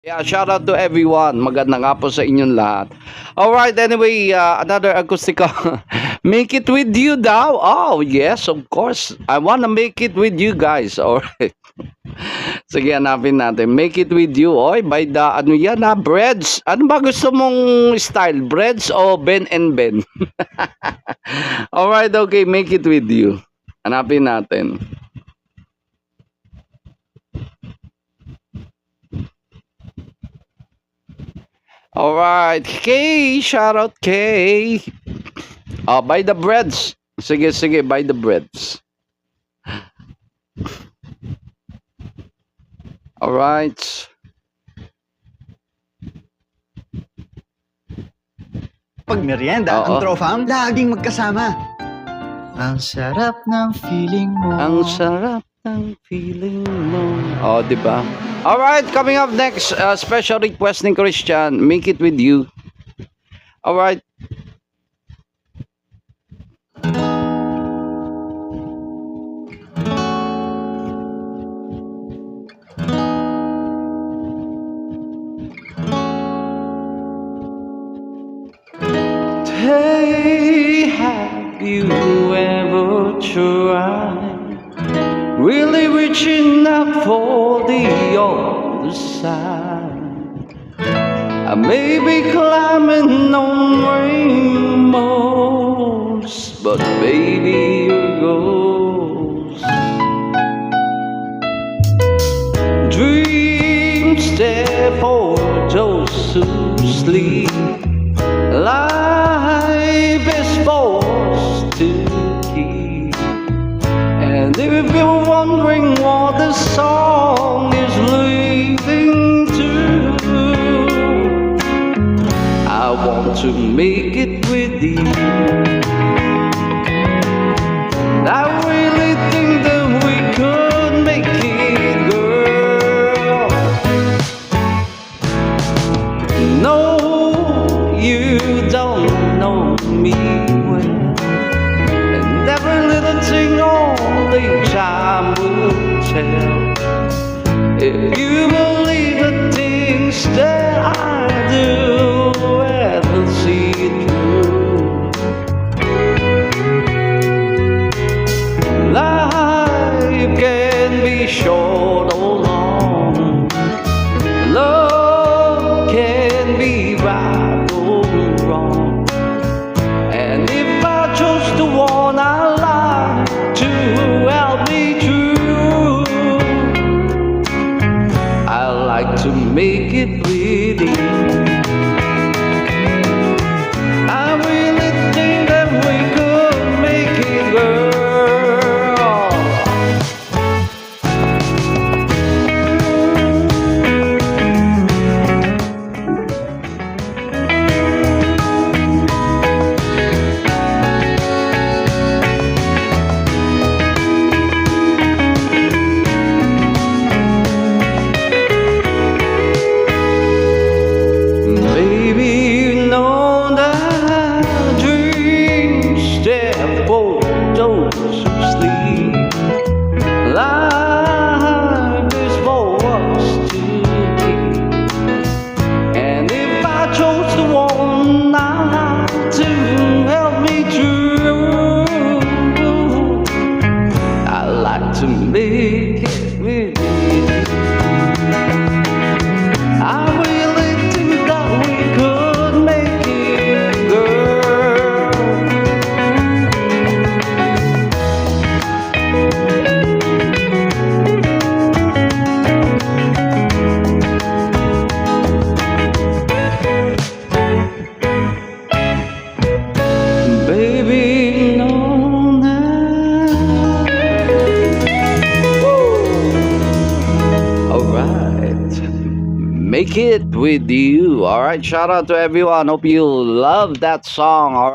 Yeah, shout out to everyone. Maganda nga po sa inyong lahat. Alright, anyway, another acoustic. Make it with you daw. Oh, yes, of course. I wanna make it with you guys. Alright. Sige, hanapin natin. Make it with you. Oy, by the, ano yan ha, Breads. Ano ba gusto mong style? Breads o Ben and Ben? Alright, okay, make it with you. Hanapin natin. Alright, Kay, shout out Kay. Buy the breads. Sige, sige, buy the breads. Alright. Pag merienda, ang trofam, laging magkasama. Ang sarap ng feeling mo. Ang sarap ng feeling mo. Oh, di ba? Alright, coming up next, special request ni Christian, Make It With You. Alright. Hey, have you ever tried really reaching out for the other side? I may be climbing on rainbows, but baby, you're ghost. Dreams there for those who sleep. Life is forced to keep. And if you're wondering what the song is leading to, I want to make it with you. I really think that we could make it, girl. No, you don't know me well, and every little thing only time will tell. If you believe the things that I do, and will see it through. Life can be short or long. Love can be right or wrong. And if I chose the one I like to help me through, I like to make it with you. I really think that we could make it, girl. Baby, you know that dreams there for those who sleep. Life is for us to keep. And if I chose the one I like to help me through, I like to make it with you. I really think that we could make it, girl. Baby, no, alright. Make it with you. Alright, shout out to everyone. Hope you love that song. All right.